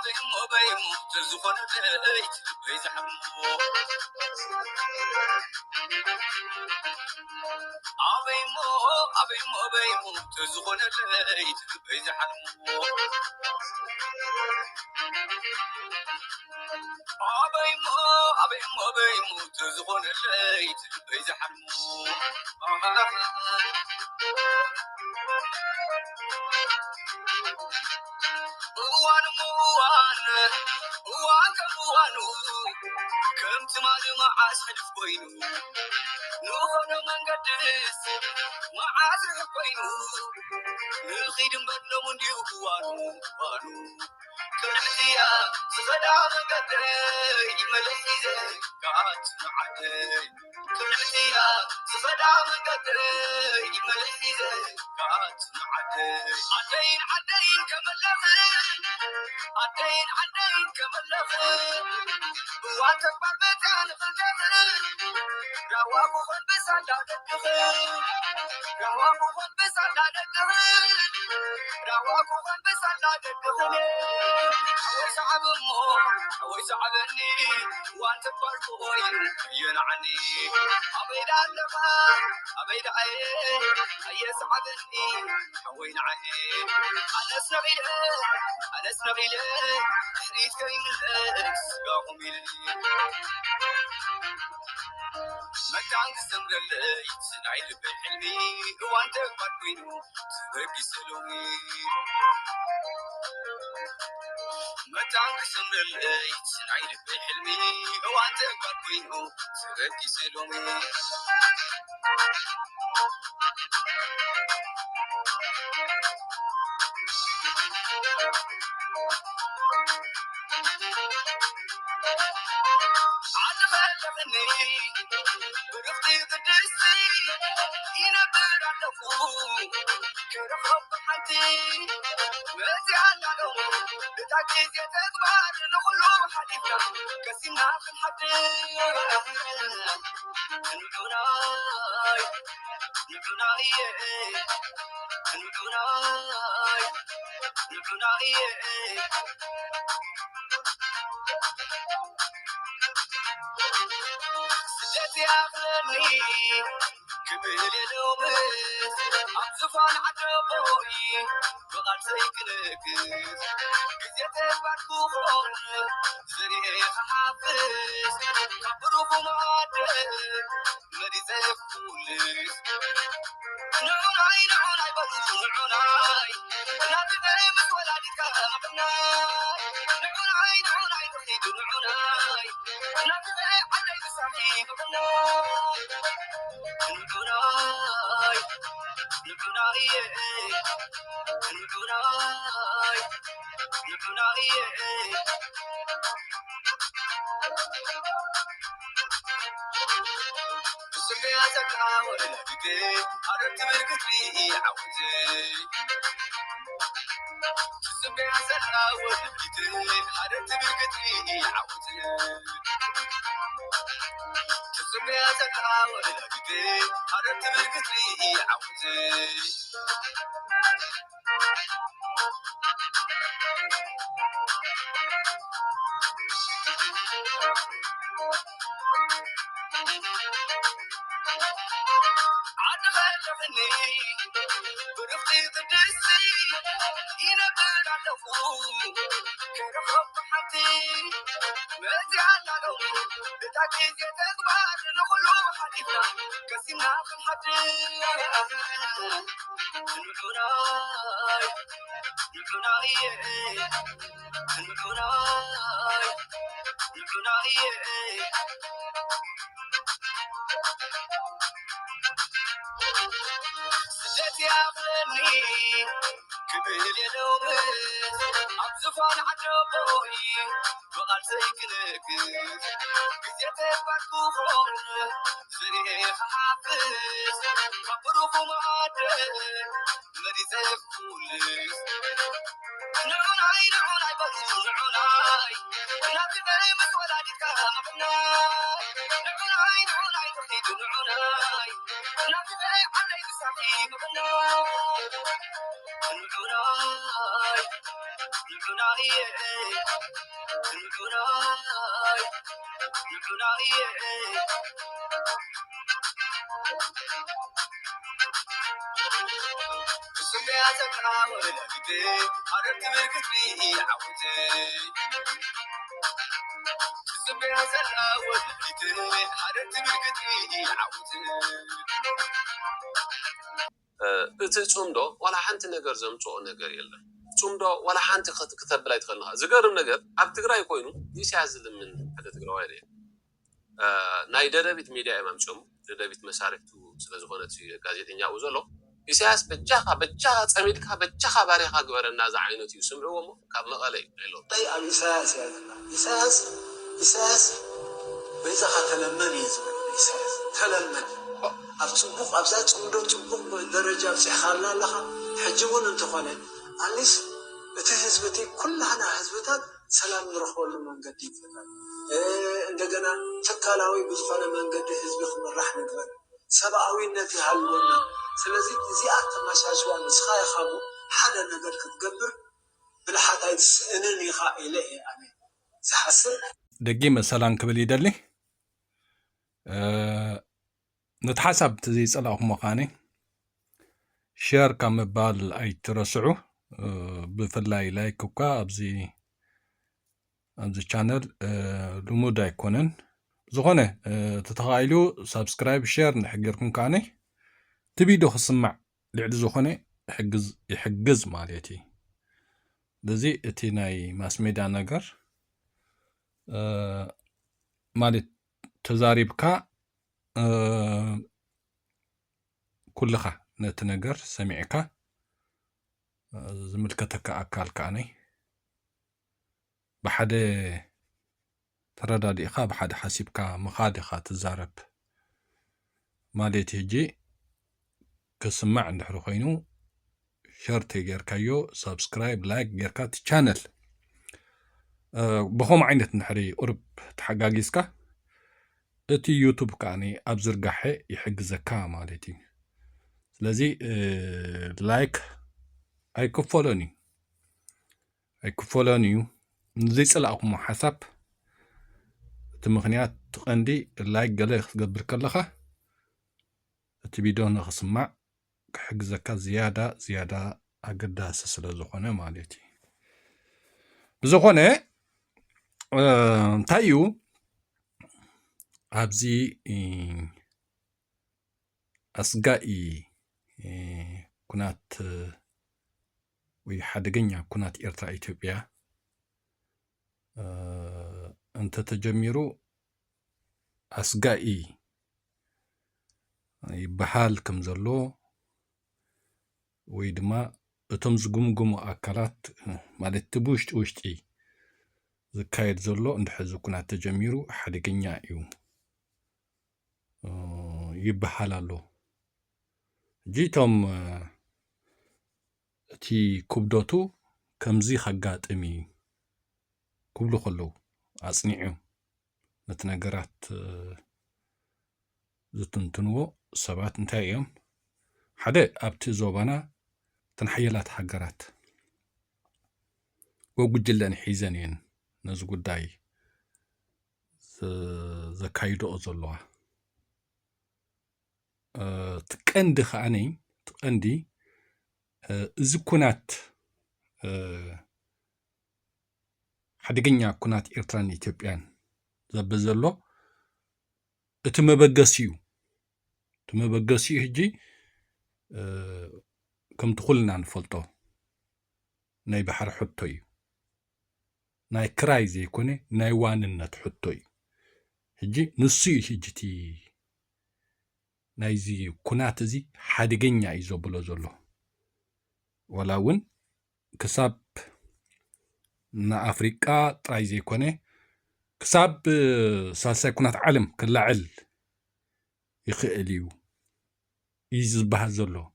أبيمو تزخون ليت بيزحمو أبيمو تزخون ليت بيزحمو أبيمو تزخون ليت بيزحمو وان كم تمال ما عاسد فوينو نوخن من قدس ما عاسد فوينو نخيد بدلو من ديو وانو كنحتيا صدا من قدس ملحيزة قعدت معدي كنحتيا صدا من قدس ملحيزة قعدت معدي عدين كملخين عدين كملخين وانت بمتان في الجبل رواق بس على الدخل رواق بس على الدخل رواق بس على الدخل ويسعبني وانت بركوين ينعني أبيد عيه يسعبني وين عيه أنا سنبيله حريت كريم الأكس قاهم يلي مكان تسمر الليل سنعيد بالحلمي وانت بطوينو تبكي سلومي مكان تسمر الليل سنعيد بالحلمي وانت بطوينو تبكي سلومي برفتي قدسي ينبر عدفو كرخب حدي مزي على بتاكيد يتكبر نخلو حديثنا كسينا في الحدي نبناي سجتي أغلني كبير اليومس أبزفان عجبوي بغال سيكنك كزيت باركو خون زريخ حافظ كبروكو معدل مريزة فولس نعوناي بلوزو نعوناي نابي بيمس ولا ديكا مقناي نعوناي تخيدو نعوناي نابي بيم علي بسامي مقناي نعوناي سمي أزكى ولا بدي أردت بركتي عودي سمي أزكى ولا بدي أردت بركتي عودي سمي أزكى ولا بدي أردت بركتي عودي برفتي قدسي ينبر عدفو كرخب حدي مزي على بتاكيد يتكبر نخلو حديثنا كسينا في الحدي سجتي أغلني كبير اليومس أبزفان عجبوي بغال سيكنك كزيت باركو خون زريخ حافظ كبروكو معدل مريض فولس نعناي نعناي بدو نعناي نبي بس ولا دكان نعناي نعناي نعناي تحيد نعناي نبي علي بسحي نعناي نعناي نعناي نعناي سمع زكاة ولدي عرفت بالكتري عودي سمع زكاة ولدي عرفت بالكتري عودي እቲ ጽምዶ ወላ ሓንቲ ነገር ዘምጽኦ ነገር የለን ጽምዶ ወላ ሓንቲ ክትከተብል ኣይትኽእልኻ ዝገርም ነገር ኣብ ትግራይ ኮይኑ ኢሳያስ ዝልምን ሓደ ትግራዋይ እዩ ናይ ደደቢት ሚድያ የማምጾም ደደቢት መሳርሕቱ ስለዝኾነት ጋዜጠኛ ኡ ዘሎ ኢሳያስ በጃኻ ጸሚድካ በጃኻ ባሪኻ ግበረና ዛ ዓይነት እዩ ስምዕዎሞ ካብ መቐለ ኢሎ ጣይ ኣብ ኢሳያስ ያዘና ኢሳያስ በዛኻ ተለመን ይዝብል ኢሳያስ ተለመን ኣብ ጽቡቕ ኣብዛ ጽቡቕ ደረጃ ብጽሕኻልና ኣለኻ ሕጂ እውን እንተኾነ ኣሊስ እቲ ህዝብቲ ኩላህና ህዝብታት ሰላም ንረኽበሉ መንገዲ ይፈታል እንደገና ተካላዊ ብዝኾነ መንገዲ ህዝቢ ክምራሕ ንግበር ሰብኣዊነት ይሃልወና ስለዚ እዚኣ ተመሳስዋ ንስኻ ይኻቡ ሓደ ነገር ክትገብር ብልሓታይ ስእንን ኢኻ ኢለ እየ ኣነ ዝሓስብ ደጊመ ሰላም ክብል ይደሊ نتحسب تزي صلاح مخاني شير كم بال أي ترسعو بفلاي لايك وكا أبزي channel لمودا يكونن زغنة تتخيلوا سبسكرايب شير نحجركم كاني تبيدو خصمع لعد زغنة يحجز ماليتي دزي اتيناي ماس ميدا نجر مالي تزاريبكا كلها نتنجر سمعك زملكتك أكال كاني بحد ترداد إخا بحد حسيبك مخادخة تزارب ماليتي جي كسمع عند حروخينو شرطي جيركايو سبسكرايب لايك جيركات channel بخوم عينت نحري قرب تحقاقيسكا እቲ ዩቱብ ከዓኒ ኣብ ዝርጋሐ ይሕግዘካ ማለት እዩ ስለዚ ላይክ ኣይክፈሎን እዩ ንዘይፀላእኹሞ ሓሳብ እቲ ምክንያት ትቐንዲ ላይክ ገለ ክትገብር ከለኻ እቲ ቪድዮ ንኽስማዕ ክሕግዘካ ዝያዳ ኣገዳሲ ስለ ዝኾነ ማለት እዩ ብዝኾነ እንታይ እዩ أبزي أسقائي كنات ويحدقنيا كنات إرترا إثيوبيا أنت تجميرو أسقائي بحال كم زلو ويدما أتمز قمقم أكلات مالت تبوشت وشتي زكايد زلو اندحزو كنات تجميرو حدقنيا إيو يبحالالو جيتم تي كبدوتو كمزي خقات امي كبلو خلو اصنيعو نتنقرات زتنتنو سبات انتايم حدا ابتي زوبانا تنحيلات حقرات وقجلان حيزانين نزقو داي زكايدو ازولوها تقندي خاني تقندي زكونات حدقنيا كونات إرتران إثيوبيان زبزلو تمبقسيو هجي كم تخلنا نفلطو ناي بحر حطوي ناي كراي زي كوني ناي واننت حطوي هجي نسي هجتي نايزي كونات زي حادقنيا يزو بلو زلو ولاون كساب نا أفريقيا ترايزي كوني كساب سالسا كونات عالم كلاعل يخيليو يزبها زلو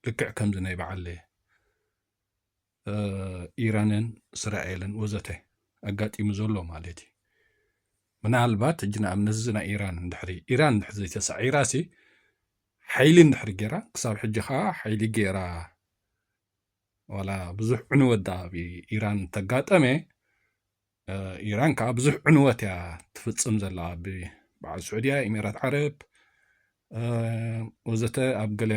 ልክዕ ከምዚ ናይ በዓል ኢራንን እስራኤልን ወዘተ ኣጋጢሙ ዘሎ ማለት እዩ ምናልባት እጅ ንኣብነት እዚ ናይ ኢራን እንድሕሪ ዘይተሳዒራሲ ሓይሊ እንድሕሪ ገይራ ክሳብ ሕጂ ከዓ ሓይሊ ገይራ ዋላ ብዙሕ ዕንወት ብኢራን ተጋጠመ ኢራን ከዓ ብዙሕ ዕንወት እያ ትፍፅም ዘላ ብበዓል ስዑድያ ኢሚራት ዓረብ ወዘተ ኣብ ገለ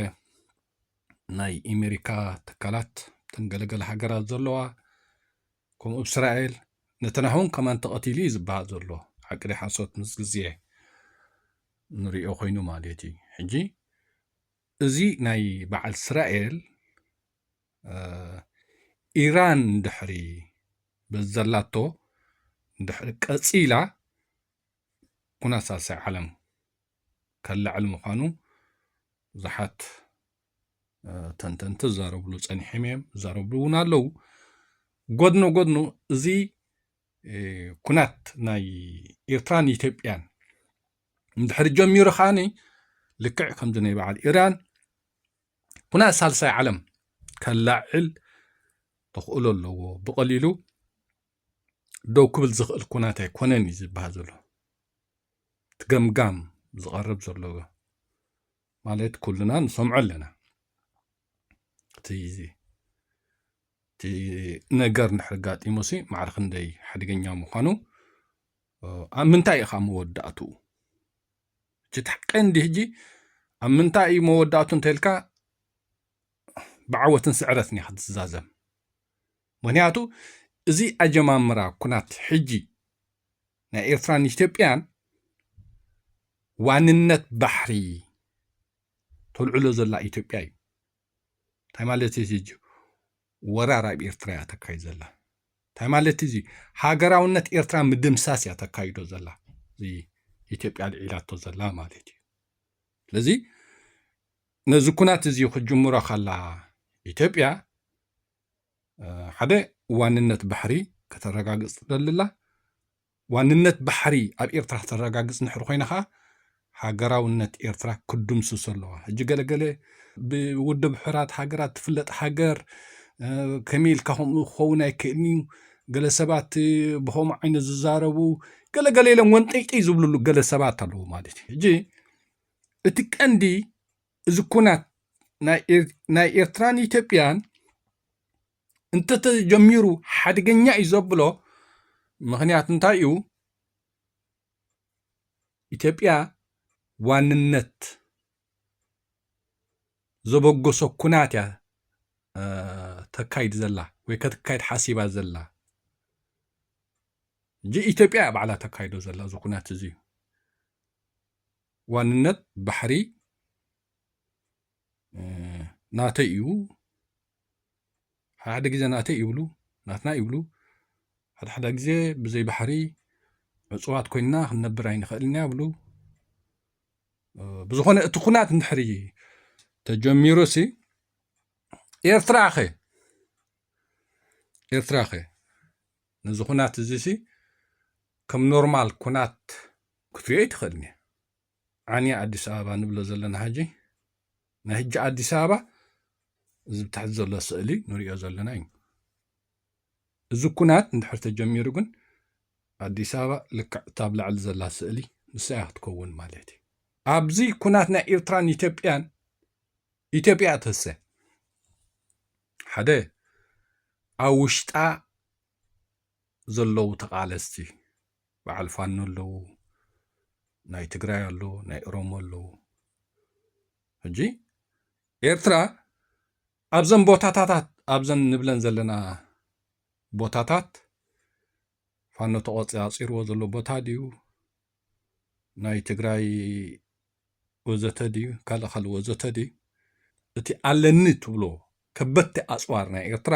ናይ ኣሜሪካ ትካላት ተንገለገለ ሃገራት ዘለዋ ከምኡ እስራኤል ነተናሁን ከማን ተቐቲሉ እዩ ዝበሃል ዘሎ ዓቅዲ ሓሶት ምስ ግዜ ንሪኦ ኮይኑ ማለት እዩ ሕጂ እዚ ናይ በዓል እስራኤል ኢራን ድሕሪ በዘላቶ ድሕሪ ቀፂላ ኩናት ሳልሳይ ዓለም ከላዕል ምዃኑ ብዙሓት ተንተንቲ ዝዛረብሉ ፀኒሖም እዮም ዝዛረብሉ እውን ኣለው ጎድኑ እዚ ኩናት ናይ ኤርትራን ኢትዮጵያን እንድሕሪ ጀሚሩ ኸዓኒ ልክዕ ከምዚ ናይ በዓል ኢራን ኩናት ሳልሳይ ዓለም ከላዕል ተኽእሎ ኣለዎ ብቐሊሉ ደው ክብል ዝኽእል ኩናት ኣይኮነን እዩ ዝበሃል ዘሎ ትገምጋም ዝቐርብ ዘሎ ማለት ኩልና ንሰምዖ ኣለና እቲ ነገር እንድሕሪ ጋጢሙሲ ማዕረ ክንደይ ሓደገኛ ምዃኑ ኣብ ምንታይ ኢኻ መወዳእትኡ እቲ ቀንዲ ሕጂ ኣብ ምንታይ እዩ መወዳእቱ እንተኢልካ ብዓወትን ስዕረትን ኢኻ ትዛዘም ምክንያቱ እዚ ኣጀማምራ ኩናት ሕጂ ናይ ኤርትራን ኢትዮጵያን ዋንነት ባሕሪ ተልዕሎ ዘላ ኢትዮጵያ እዩ እንታይ ማለት እዚ ወራር ኣብ ኤርትራ እያ ተካይድ ዘላ እንታይ ማለት እዚ ሃገራውነት ኤርትራ ምድምሳስ እያ ተካይዶ ዘላ እዚ ኢትዮጵያ ልዒላቶ ዘላ ማለት እዩ ስለዚ ነዚ ኩናት እዚ ክጅምሮ ከላ ኢትዮጵያ ሓደ ዋንነት ባሕሪ ከተረጋግፅ ትደልላ ዋንነት ባሕሪ ኣብ ኤርትራ ተረጋግፅ ንሕሪ ኮይና ከዓ ሃገራውነት ኤርትራ ክድምስስ ኣለዋ ሕጂ ገለገለ ብውድብ ሕራት ሃገራት ትፍለጥ ሃገር ከመይ ኢልካ ከምኡ ክኸውን ኣይክእልኒ ገለ ሰባት ብከምኡ ዓይነት ዝዛረቡ ገለገለ ኢሎም ወንጢጢ ዝብልሉ ገለ ሰባት ኣለዉ ማለት እዩ ሕጂ እቲ ቀንዲ እዚ ኩናት ናይ ኤርትራን ኢትዮጵያን እንተተጀሚሩ ሓደገኛ እዩ ዘብሎ ምክንያት እንታይ እዩ ኢትዮጵያ ዋንነት ዘበገሶ ኩናት እያ ተካይድ ዘላ ወይ ከተካይድ ሓሲባ ዘላ እንጂ ኢትዮጵያ ባዕላ ተካይዶ ዘላ እዚ ኩናት እዚ ዋንነት ባሕሪ ናተይ እዩ ሓደ ግዜ ናተይ ይብሉ ናትና ይብሉ ሓደ ግዜ ብዘይ ባሕሪ ዕፅዋት ኮይንና ክንነብር ኣይንኽእልና ይብሉ ብዝኾነ እቲ ኩናት እንድሕሪ ተጀሚሩሲ ኤርትራ ኸ ነዚ ኩናት እዚ ሲ ከም ኖርማል ኩናት ክትሪኦ ይትኽእልኒ ዓንያ ኣዲስ ኣበባ ንብሎ ዘለና ሕጂ ናይ ሕጂ ኣዲስ ኣበባ እዚ ብታሕቲ ዘሎ ስእሊ ንሪኦ ዘለና እዩ እዚ ኩናት እንድሕሪ ተጀሚሩ ግን ኣዲስ ኣበባ ልክዕ ታብ ላዕሊ ዘላ ስእሊ ንሳ እያ ክትከውን ማለት እዩ ኣብዚ ኩናት ናይ ኤርትራን ኢትዮጵያን ኢትዮጵያ እትህሰ ሓደ ኣብ ውሽጣ ዘለዉ ተቓለስቲ በዓል ፋኖ ኣለዉ ናይ ትግራይ ኣለዉ ናይ ኦሮሞ ኣለዉ ሕጂ ኤርትራ ኣብዘን ቦታታት ኣብዘን ንብለን ዘለና ቦታታት ፋኖ ተቆፃፂርዎ ዘሎ ቦታ ድዩ ናይ ትግራይ ወዘተ ድዩ ካልእ ወዘተ ድዩ እቲ ኣለኒ ትብሎ ከበድቲ ኣፅዋር ናይ ኤርትራ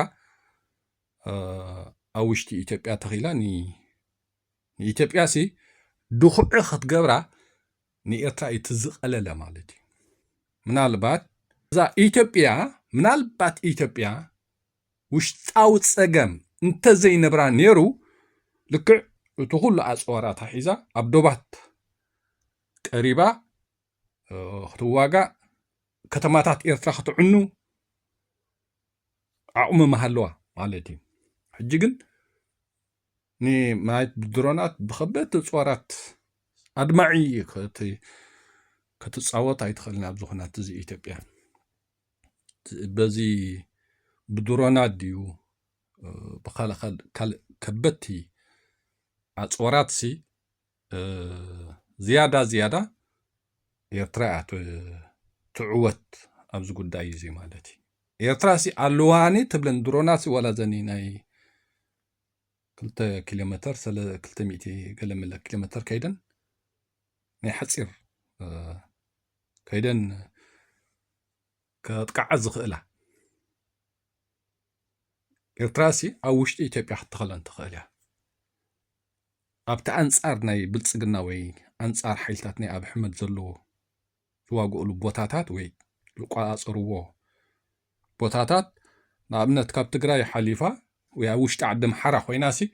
ኣብ ውሽጢ ኢትዮጵያ ተኺላ ንኢትዮጵያ ሲ ድኹዒ ክትገብራ ንኤርትራ እትዝቐለለ ማለት እዩ ምናልባት እዛ ኢትዮጵያ ውሽጣዊ ፀገም እንተዘይነብራ ነይሩ ልክዕ እቲ ኩሉ ኣፅዋራታ ሒዛ ኣብ ዶባት ቀሪባ ክትዋጋእ ከተማታት ኤርትራ ክትዕኑ ዓቕሚ መሃለዋ ማለት እዩ ሕጂ ግን ንማየት ብድሮናት ብኸበድቲ እፅዋራት ኣድማዒ ክትፃወት ኣይትኽእልን ኣብ ዝኾናት እዚ ኢትዮጵያ በዚ ብድሮናት ድዩ ብካልእ ከበድቲ ኣፅዋራት ሲ ዝያዳ ኤርትራ ትዕወት ኣብዚ ጉዳይ እዚ ማለት እዩ ኤርትራ ሲ ኣለዋኒ ትብለን ድሮናት ወላ ዘኒ ናይ 2 ኪሎ ሜትር 200 ገለመለ ኪሎ ሜትር ከይደን ናይ ሓፂር ከይደን ከጥቃዓት ዝኽእላ ኤርትራ ሲ ኣብ ውሽጢ ኢትዮጵያ ክትኸለን ትኽእል እያ ኣብቲ ኣንጻር ናይ ብልፅግና ወይ ኣንጻር ሓይልታት ናይ ኣብይ ኣሕመድ ዘለዎ ዝዋግእሉ ቦታታት ወይ ዝቋፃፅርዎ ቦታታት ንኣብነት ካብ ትግራይ ሓሊፋ ወይ ኣብ ውሽጢ ዓዲ ኣምሓራ ኮይና ሲ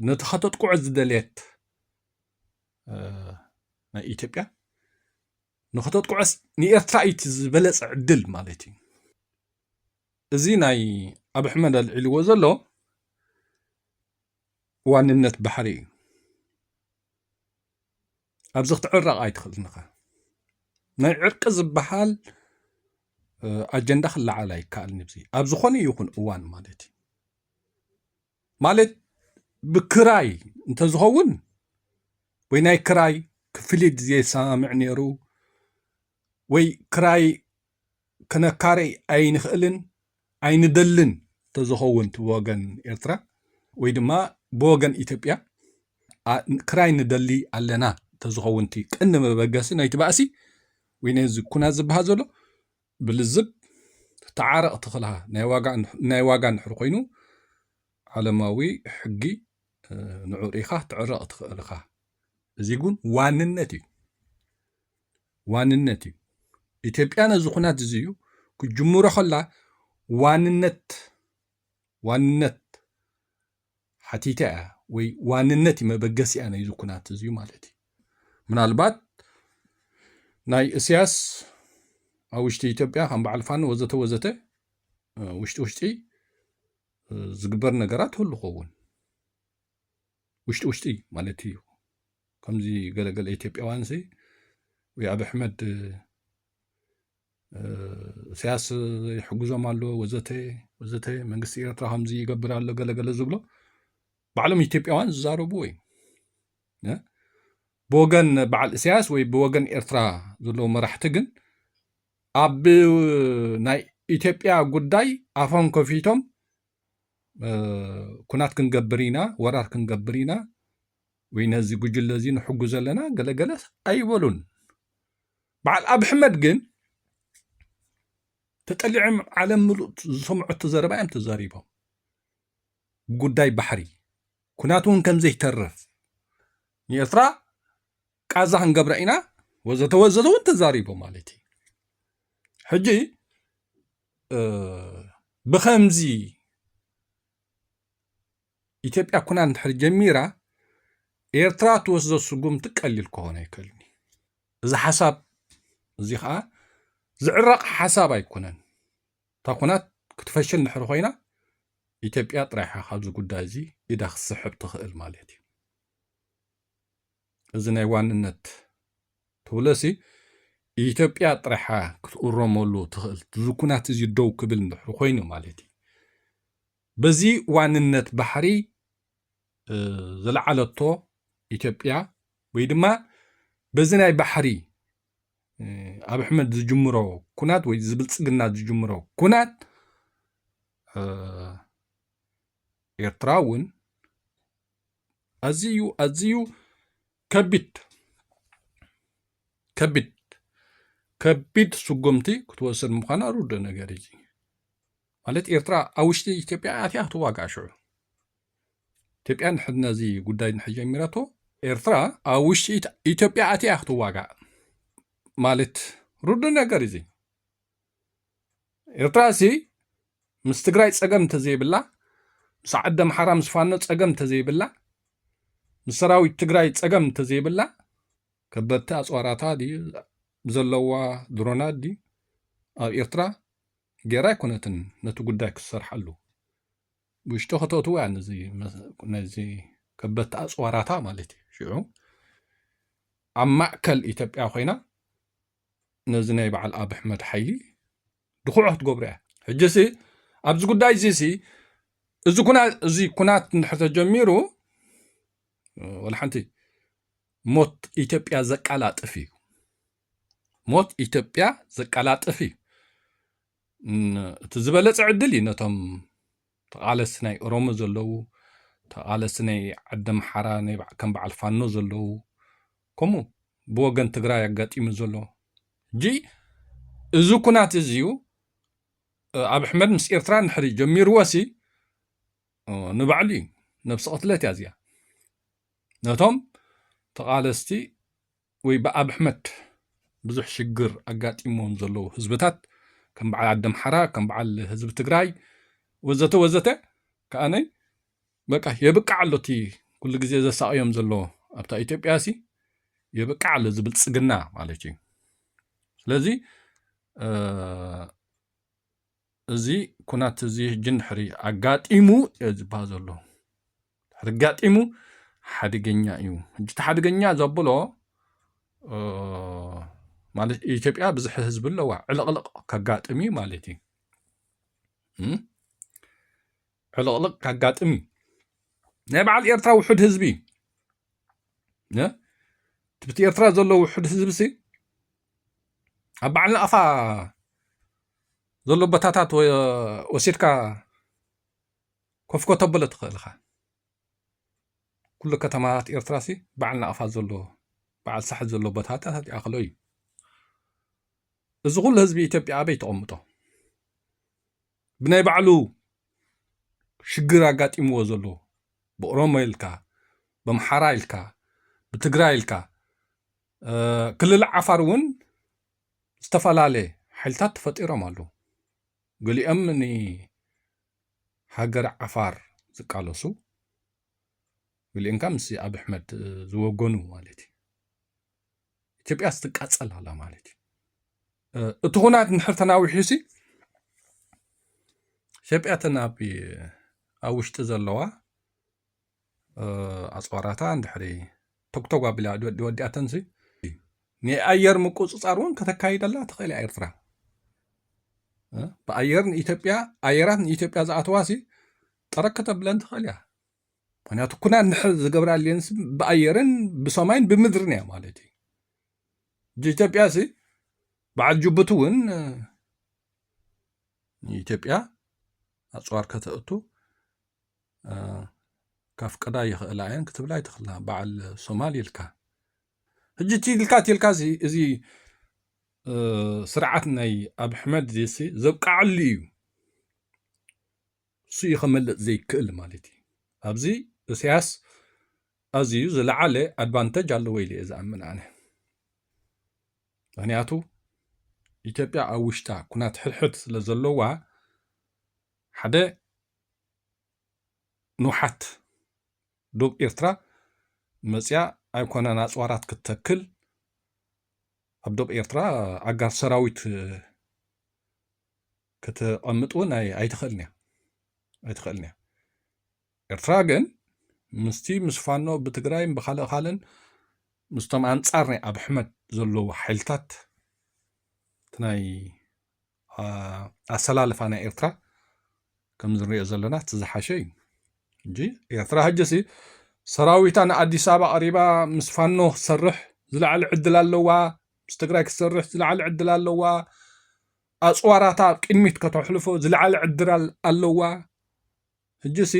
ነቲ ከተጥቅዖ ዝደልየት ናይ ኢትዮጵያ ንኸተጥቅዖስ ንኤርትራ እቲ ዝበለፀ ዕድል ማለት እዩ እዚ ናይ ኣብይ ኣሕመድ ኣልዒልዎ ዘሎ ዋንነት ባሕሪ እዩ ኣብዚ ክትዕረቕ ኣይትኽእልን ኢኻ ናይ ዕርቂ ዝበሃል ኣጀንዳ ክለዓል ኣይከኣልን እዚ ኣብ ዝኾነ ይኹን እዋን ማለት እዩ ማለት ብክራይ እንተዝኸውን ወይ ናይ ክራይ ክፍሊት ዘየሰማምዕ ነይሩ ወይ ክራይ ክነካረይ ኣይንኽእልን ኣይንደልን ተዝኸውን ብወገን ኤርትራ ወይ ድማ ብወገን ኢትዮጵያ ክራይ ንደሊ ኣለና ተዝኸውንቲ ቅኒ መበገሲ ናይቲ ባእሲ ወይ ነዚ ኩናት ዝበሃል ዘሎ ብልዝብ ተዓረቕ ትኽእልኻ ናይ ዋጋ ንሕር ኮይኑ ዓለማዊ ሕጊ ንዑሪኻ ትዕረቕ ትኽእል ኢኻ እዚ ግን ዋንነት እዩ ኢትዮጵያ ነዚ ኩናት እዚ እዩ ክጅምሮ ከላ ዋንነት ሓቲታ እያ ወይ ዋንነት መበገሲ እያ ናይዚ ኩናት እዚ ማለት እዩ ምናልባት ናይ እስያስ ኣብ ውሽጢ ኢትዮጵያ ከም በዓል ፋኖ ወዘተ ውሽጢ ዝግበር ነገራት ሁሉ ኸውን ውሽጢ ማለት እዩ ከምዚ ገለገለ ኢትዮጵያውያን ሲ ወይ ኣብይ ኣሕመድ እስያስ ይሕግዞም ኣሎ ወዘተ መንግስቲ ኤርትራ ከምዚ ይገብር ኣሎ ገለገለ ዝብሎ ባዕሎም ኢትዮጵያውያን ዝዛረቡ ወይ ብወገን በዓል እስያስ ወይ ብወገን ኤርትራ ዘለዎ መራሕቲ ግን ኣብ ናይ ኢትዮጵያ ጉዳይ ኣፎም ከፊቶም ኩናት ክንገብር ኢና ወራር ክንገብር ኢና ወይ ነዚ ጉጅለ እዚ ንሕጉዝ ኣለና ገለገለ ኣይበሉን በዓል ኣብይ ኣሕመድ ግን ተጠሊዖም ዓለም ምሉእ ዝሰምዑ ተዘረባ እዮም ተዛሪቦም ጉዳይ ባሕሪ ኩናት እውን ከምዘይተርፍ ንኤርትራ ቃዛ ክንገብራ ኢና ወዘተ እውን ተዛሪቦም ማለት እዩ ሕጂ ብኸምዚ ኢትዮጵያ ኩናት እንድሕር ጀሚራ ኤርትራ ትወስዶ ስጉምቲ ቀሊል ክኾን ኣይክእልን እዚ ሓሳብ እዚ ከዓ ዝዕረቕ ሓሳብ ኣይኮነን እታ ኩናት ክትፈሽል እንድሕር ኮይና ኢትዮጵያ ጥራይሓ ካብዚ ጉዳይ እዚ ኢዳ ክትስሕብ ትኽእል ማለት እዩ እዚ ናይ ዋንነት ትብለሲ ኢትዮጵያ ጥራይሓ ክትእረመሉ ትኽእል እዚ ኩናት እዚ ደው ክብል እንድሕር ኮይኑ ማለት እዩ በዚ ዋንነት ባሕሪ ዝለዓለቶ ኢትዮጵያ ወይ ድማ በዚ ናይ ባሕሪ ኣብይ ኣሕመድ ዝጅምሮ ኩናት ወይ ዝብልፅግና ዝጅምሮ ኩናት ኤርትራ እውን ኣዝዩ ከቢድ ስጉምቲ ክትወስድ ምዃና ሩደ ነገር እዚ ማለት ኤርትራ ኣብ ውሽጢ ኢትዮጵያ ኣትያ ክትዋጋእ ሽዑ ኢትዮጵያ ንሕድ ነዚ ጉዳይ ንሕጀሚራቶ ኤርትራ ኣብ ውሽጢ ኢትዮጵያ ኣትያ ክትዋጋእ ማለት ሩድ ነገር እዚ ኤርትራ ሲ ምስ ትግራይ ፀገም እንተዘይብላ ምስ ዓዲ ኣምሓራ ምስ ፋኖ ፀገም እንተዘይብላ ምስ ሰራዊት ትግራይ ፀገም እንተዘይብላ ከበድቲ ኣፅዋራታ ዘለዋ ድሮናት ኣብ ኤርትራ ጌራይ ኩነትን ነቲ ጉዳይ ክሰርሓሉ ውሽጦ ከተእትዎ ያ ነዚ ከበድቲ ኣፅዋራታ ማለት እዩ ሽዑ ኣብ ማእከል ኢትዮጵያ ኮይና ነዚ ናይ በዓል ኣብ ኣሕመድ ሓይሊ ድኩዖ ትገብሮ እያ ሕጂሲ ኣብዚ ጉዳይ እዚ እዚ ኩናት እንድሕር ተጀሚሩ ወላ ሓንቲ ሞት ኢትዮጵያ ዘቃላጥፍ እዩ ሞት ኢትዮጵያ ዘቃላጥፍ እዩ እቲ ዝበለፀ ዕድል እዩ ነቶም ተቃለስቲ ናይ ኦሮሞ ዘለዉ ተቃለስቲ ናይ ዓዲ ኣምሓራ ከም በዓል ፋኖ ዘለዉ ከምኡ ብወገን ትግራይ ኣጋጢሙ ዘሎ እጂ እዚ ኩናት እዚዩ ኣብ ኣሕመድ ምስ ኤርትራ እንድሕር ጀሚርዎሲ ንባዕሉ እዩ ነብሲ ቅትለት እያ እዚኣ ነቶም ተቃለስቲ ወይ ብኣብ ኣሕመድ ብዙሕ ሽግር ኣጋጢሞም ዘለዉ ህዝብታት ከም በዓል ዓዲ ኣምሓራ ከም በዓል ህዝቢ ትግራይ ወዘተ ወዘተ ከኣነይ በቃ የብቃዕ ኣሎ እቲ ኩሉ ግዜ ዘሳቀዮም ዘሎ ኣብታ ኢትዮጵያ ሲ የብቃዕ ኣሎ ዝብልፅግና ማለት እዩ ስለዚ እዚ ኩናት እዚ ሕጂ እንድሕሪ ኣጋጢሙ ዝባሃል ዘሎ ኣጋጢሙ ሓደገኛ እዩ ሕጂ እቲ ሓደገኛ ዘብሎ ማለት ኢትዮጵያ ብዙሕ ህዝቢ ኣለዋ ዕልቕልቕ ከጋጥም እዩ ማለት እዩ ዕልቕልቕ ከጋጥም እዩ ናይ በዓል ኤርትራ ውሑድ ህዝቢ ትብቲ ኤርትራ ዘሎ ውሑድ ህዝቢ ሲ ኣብ በዓል ንኣኻ ዘሎ ቦታታት ወሲድካ ኮፍኮ ተበለ ትኽእል ኢኻ ኩሉ ከተማታት ኤርትራ ሲ በዓል ንኣኻ ዘሎ በዓል ሳሕት ዘሎ ቦታታት ይኣኽሎ እዩ እዚ ኩሉ ህዝቢ ኢትዮጵያ ኣበይ ተቐምጦ ብናይ ባዕሉ ሽግር ኣጋጢምዎ ዘሎ ብኦሮሞ ኢልካ ብኣምሓራ ኢልካ ብትግራይ ኢልካ ክልል ዓፋር እውን ዝተፈላለየ ሓይልታት ተፈጢሮም ኣለዉ ገሊኦም ንሃገር ዓፋር ዝቃለሱ ገሊኦም ከዓ ምስ ኣብ ኣሕመድ ዝወገኑ ማለት እዩ ኢትዮጵያ ስትቃፀል ኣላ ማለት እዩ እቲ ኩናት እንድሕር ተናዊሑሲ ኢትዮጵያ ተናቢ ኣብ ውሽጢ ዘለዋ ኣፅዋራታ እንድሕሪ ተግተጓ ኣቢላ ወዲኣተንሲ ንኣየር ምቁፅፃር እውን ከተካይደላ ትኽእል እያ ኤርትራ ብኣየር ንኢትዮጵያ ኣየራት ንኢትዮጵያ ዝኣተዋሲ ጠረክ ከተብለን ትኽእል እያ ምክንያቱ ኩናት እንድሕር ዝገብራልየንሲ ብኣየርን ብሰማይን ብምድርን እያ ማለት እዩ ኢትዮጵያ ሲ በዓል ጅቡቲ እውን ንኢትዮጵያ ኣፅዋር ከተእቱ ካፍቀዳ ይኽእላ እየን ክትብላ ይትኽእላ በዓል ሶማሊ ኢልካ ሕጂ ትልካ እዚ ስርዓት ናይ ኣብ ኣሕመድ ዚ ዘብቃዕሉ እዩ እሱ እዩ ከመልጥ ዘይክእል ማለት እዩ ኣብዚ ኢሳያስ ኣዝዩ ዝለዓለ ኣድቫንተጅ ኣለዎ ኢለ እየ ዝኣምን ኣነ ምክንያቱ ኢትዮጵያ ኣብ ውሽጣ ኩናት ሕድሕድ ስለ ዘለዋ ሓደ ንውሓት ዶብ ኤርትራ መፅያ ኣይኮነን ኣፅዋራት ክትተክል ኣብ ዶብ ኤርትራ ኣጋር ሰራዊት ክትቐምጥ እውን ኣይትኽእልን እያ ኤርትራ ግን ምስቲ ምስ ፋኖ ብትግራይን ብካልእን ምስቶም ኣንጻር ናይ ኣብ ኣሕመድ ዘለዉ ሓይልታት ናይ ኣሰላልፋ ናይ ኤርትራ ከም ዝንሪኦ ዘለና ትዝሓሸ እዩ እንጂ ኤርትራ ሕጂሲ ሰራዊታ ንኣዲስ ኣበባ ቀሪባ ምስ ፋኖ ክሰርሕ ዝለዓለ ዕድል ኣለዋ ምስ ትግራይ ክሰርሕ ዝለዓለ ዕድል ኣለዋ ኣፅዋራታ ቅድሚት ከተሕልፎ ዝለዓለ ዕድል ኣለዋ ሕጂሲ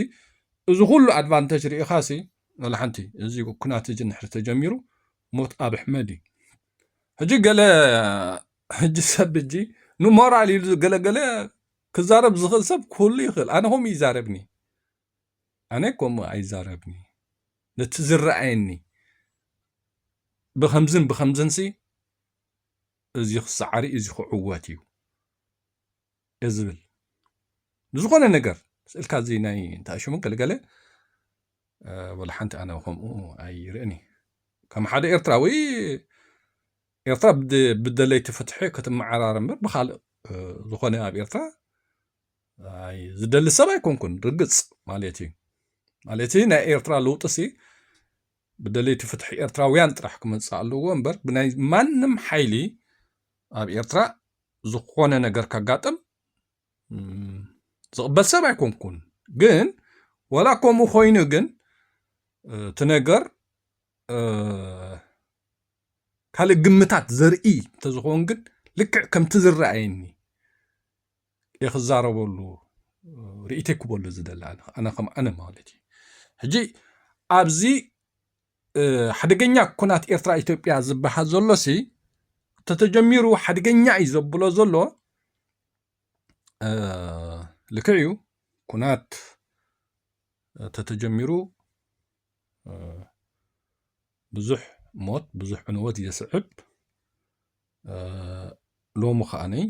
እዚ ኩሉ ኣድቫንተጅ ርኢኻሲ ወላሓንቲ እዚ ኩናት እዚ ንድሕር ተጀሚሩ ሞት ኣብ ኣሕመድ እዩ ሕጂ ሰብ እጂ ንሞራል ኢሉ ገለገለ ክዛረብ ዝኽእል ሰብ ኩሉ ይኽእል ኣነ ከምኡ ይዛረብኒ ኣነ ከምኡ ኣይዛረብኒ ነቲ ዝረኣየኒ ብከምዝንሲ እዚ ክሳዕሪ እዚ ክዕወት እዩ ዝብል ንዝኾነ ነገር ስእልካ እዚ ናይ እንታሽሙ ገለገለ ወላሓንቲ ኣነ ከምኡ ኣይርእኒ ከም ሓደ ኤርትራዊ ኤርትራ ብደለይቲ ፍትሒ ክትመዓራር እምበር ብካልእ ዝኾነ ኣብ ኤርትራ ኣይ ዝደሊ ሰብ ኣይኮንኩን ርግፅ ማለቲ ናይ ኤርትራ ለውጥሲ ብደለይቲ ፍትሒ ኤርትራውያን ጥራሕ ክመፅእ ኣለዎ እምበር ብናይ ማንም ሓይሊ ኣብ ኤርትራ ዝኾነ ነገር ካጋጥም ዝቕበል ሰብ ኣይኮንኩን ግን ወላ ከምኡ ኮይኑ ግን እቲ ነገር ካልእ ግምታት ዘርኢ እንተዝኸውን ግን ልክዕ ከምቲ ዝረኣየኒ የኽዛረበሉ ርእይተ ክበሉ ዝደሊ ኣነ ከም ኣነ ማለት እዩ ሕጂ ኣብዚ ሓደገኛ ኩናት ኤርትራ ኢትዮጵያ ዝበሃል ዘሎሲ ተተጀሚሩ ሓደገኛ እዩ ዘብሎ ዘሎ ልክዕ እዩ ኩናት ተተጀሚሩ ብዙሕ ሞት ብዙሕ ዕንወት የስዕብ ሎሙ ከዓነይ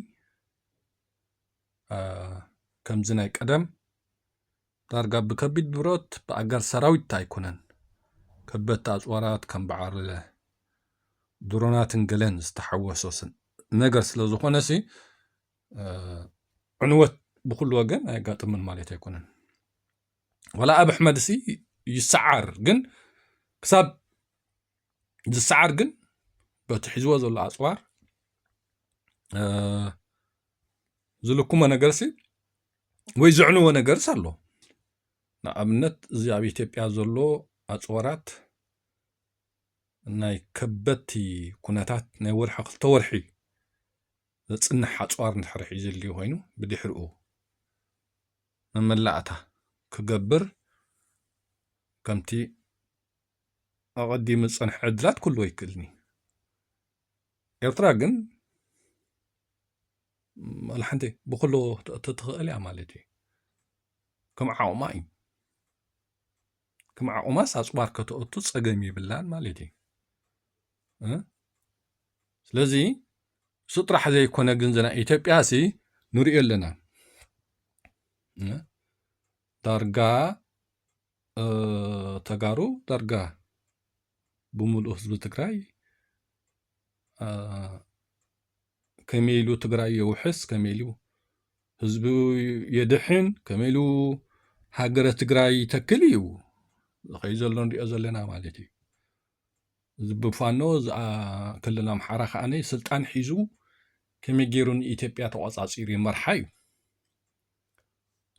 ከምዚ ናይ ቀደም ዳርጋ ብከቢድ ብረት ብኣጋር ሰራዊት ኣይኮነን ከበድቲ ኣፅዋራት ከም በዓል ድሮናትን ገለን ዝተሓወሶ ነገር ስለ ዝኾነሲ ዕንወት ብኩሉ ወገን ኣየጋጥምን ማለት ኣይኮነን ወላ ኣብ ኣሕመድ ሲ ይሰዓር ግን ክሳብ ዝሰዓር ግን በቲ ሒዝዎ ዘሎ ኣፅዋር ዝልኩሞ ነገርሲ ወይ ዝዕንዎ ነገርስ ኣሎ ንኣብነት እዚ ኣብ ኢትዮጵያ ዘሎ ኣፅዋራት ናይ ከበድቲ ኩነታት ናይ ወርሒ 2 ወርሒ ዘፅንሕ ኣፅዋር እንድሕር ሒዙልዩ ኮይኑ ብድሕሪኡ መመላእታ ክገብር ከምቲ ኣቐዲሙ ዝፀንሐ ዕድላት ኩሉ ይክእልኒ ኤርትራ ግን መልሓንቲ ብኩሉ ትትኽእል እያ ማለት እዩ ከም ዓቕማ እዩ ከም ዓቕማስ ኣፅዋር ከተእቱ ፀገም ይብላን ማለት እዩ ስለዚ እሱ ጥራሕ ዘይኮነ ግን ዝና ኢትዮጵያ ሲ ንሪኦ ኣለና ዳርጋ ተጋሩ ዳርጋ ብምሉእ ህዝቢ ትግራይ ከመይ ኢሉ ትግራይ የውሕስ ከመይ ኢሉ ህዝቢ የድሕን ከመይ ኢሉ ሃገረ ትግራይ ይተክል እዩ ዝኸይ ዘሎ ንሪኦ ዘለና ማለት እዩ እዚ ብፋኖ ክልል ኣምሓራ ከዓነ ስልጣን ሒዙ ከመይ ገይሩ ንኢትዮጵያ ተቆፃፂሩ ይመርሓ እዩ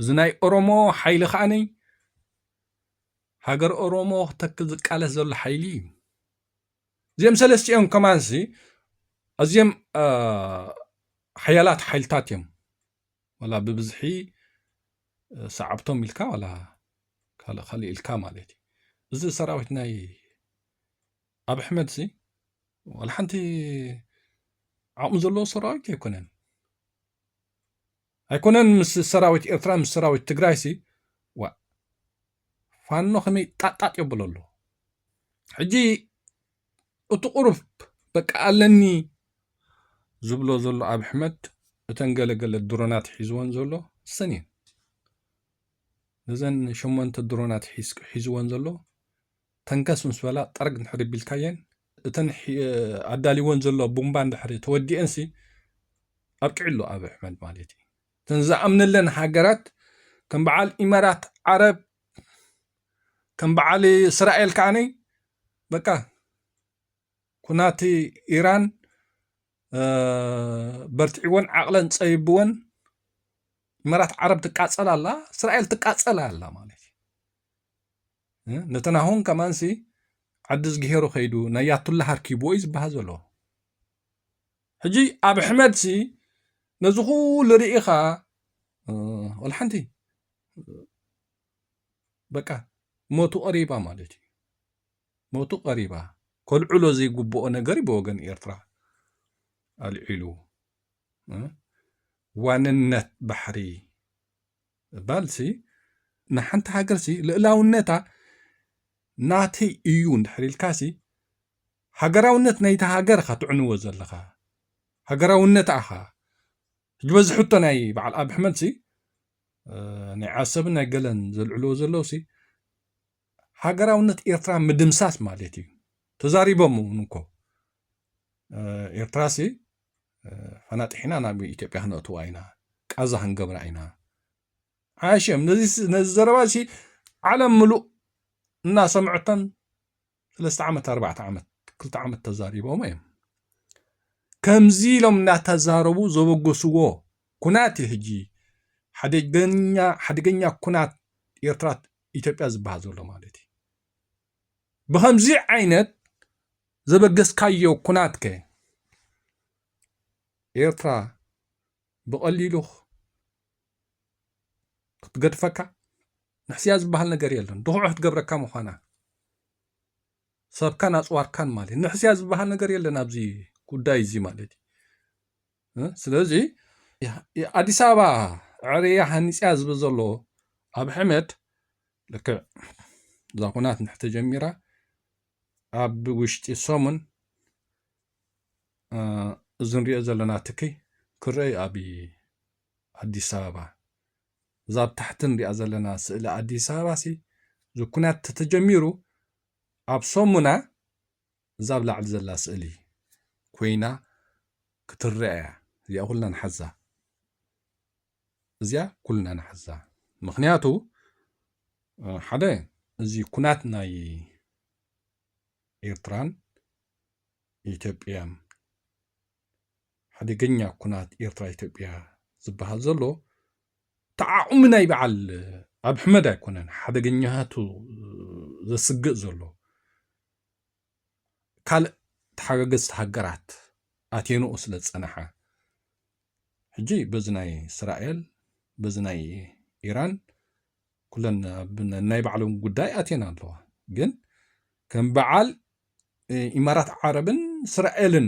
እዚ ናይ ኦሮሞ ሓይሊ ከዓነ ሃገር ኦሮሞ ክተክል ዝቃለስ ዘሎ ሓይሊ እዩ እዚኦም ሰለስቲኦም ከማንሲ ኣዝዮም ሓያላት ሓይልታት እዮም ወላ ብብዝሒ ሰዓብቶም ኢልካ ወላ ካልእ ኢልካ ማለት እዩ እዚ ሰራዊት ናይ ኣብ ኣሕመድ ሲ ወላ ሓንቲ ዓቕሚ ዘለዎ ሰራዊት ኣይኮነን ምስ ሰራዊት ኤርትራ ምስ ሰራዊት ትግራይ ሲ ፋኖ ከመይ ጣጣጥ የብሎ ኣሎ ሕጂ እቲ ቁሩብ በቃ ኣለኒ ዝብሎ ዘሎ ኣብ ኣሕመድ እተን ገለገለ ድሮናት ሒዝወን ዘሎ ሰን እየን ነዘን 8 ድሮናት ሒዝወን ዘሎ ተንከስ ምስ በላ ጠርግ እንድሕር ቢልካየን እተን ኣዳሊወን ዘሎ ቡምባ እንድሕር ተወዲአንሲ ኣብቂዕሎ ኣብ ኣሕመድ ማለት እዩ እተን ዝኣምንለን ሃገራት ከም በዓል ኢማራት ዓረብ ከም በዓል እስራኤል ከዓነይ በቃ ኩናት ኢራን በርቲዕወን ዓቕለን ፀይብወን ኢማራት ዓረብ ትቃፀል ኣላ እስራኤል ትቃፀል ኣላ ማለት እዩ ነተናሁን ከማንሲ ዓዲ ዝገሄሩ ከይዱ ናይ ኣያቱላ ሃርኪብዎ እዩ ዝበሃል ዘሎ ሕጂ ኣብ ኣሕመድ ሲ ነዚ ኩሉ ርኢኻ ወላ ሓንቲ በቃ ሞቱ ቀሪባ ማለት እዩ ሞቱ ቀሪባ ከልዕሎ ዘይግብኦ ነገር ብወገን ኤርትራ ኣልዒሉ ዋንነት ባሕሪ ባልሲ ንሓንቲ ሃገርሲ ልእላውነታ ናተይ እዩ እንድሕር ኢልካሲ ሃገራውነት ናይቲ ሃገር ካ ትዕንዎ ዘለኻ ሃገራውነት ኣኻ ሕጂ በዚ ሕቶ ናይ በዓል ኣብ ኣሕመድ ሲ ናይ ዓሰብን ናይ ገለን ዘልዕልዎ ዘለውሲ ሃገራውነት ኤርትራ ምድምሳስ ማለት እዩ ተዛሪቦም እውን እኮ ኤርትራ ሲ ፈናጢሕና ናብ ኢትዮጵያ ክንእትዋ ኢና ቃዛ ክንገብራ ኢና ዓሽም ነዚ ዘረባሲ ዓለም ምሉእ እናሰምዕተን 3 ዓመት 4 ዓመት 2 ዓመት ተዛሪቦም እዮም ከምዚ ኢሎም እናተዛረቡ ዘበገስዎ ኩናት ሕጂ ሓደገኛ ኩናት ኤርትራ ኢትዮጵያ ዝበሃል ዘሎ ማለት እዩ ብከምዚ ዓይነት ዘበገስካዮ ኩናት ከ ኤርትራ ብቐሊሉ ክትገድፈካ ንሕስያ ዝበሃል ነገር የለን ድኹዕ ክትገብረካ ምዃና ሰብካን ኣፅዋርካን ማለት ንሕስያ ዝበሃል ነገር የለን ኣብዚ ጉዳይ እዚ ማለት እዩ ስለዚ ኣዲስ ኣበባ ዕርያ ሃኒፅያ ዝብል ዘሎ ኣብ ሕመድ ልክዕ እዛ ኩናት ንሕተጀሚራ ኣብ ውሽጢ ሰሙን እዚ ንሪኦ ዘለና ትኪ ክረአዩ ኣብ ኣዲስ ኣበባ እዛ ኣብ ታሕቲ ንሪኣ ዘለና ስእሊ ኣዲስ ኣበባ ሲ እዚ ኩናት ተተጀሚሩ ኣብ ሰሙና እዛ ኣብ ላዕሊ ዘላ ስእሊ ኮይና ክትረአያ እዚኣ ኩልና ንሓዛ እዚኣ ኩልና ንሓዛ ምክንያቱ ሓደ እዚ ኩናት ናይ ኤርትራን ኢትዮጵያን ሓደገኛ ኩናት ኤርትራ ኢትዮጵያ ዝበሃል ዘሎ ተዓቁሚ ናይ በዓል ኣብ ሕመድ ኣይኮነን ሓደገኛቱ ዘስግእ ዘሎ ካልእ ተሓጋገዝቲ ሃገራት ኣቴንኡ ስለ ዝፀንሓ ሕጂ በዚ ናይ እስራኤል በዚ ናይ ኢራን ኩለን ናይ ባዕሎም ጉዳይ ኣቴና ኣለዋ ግን ከም በዓል ኢማራት ዓረብን እስራኤልን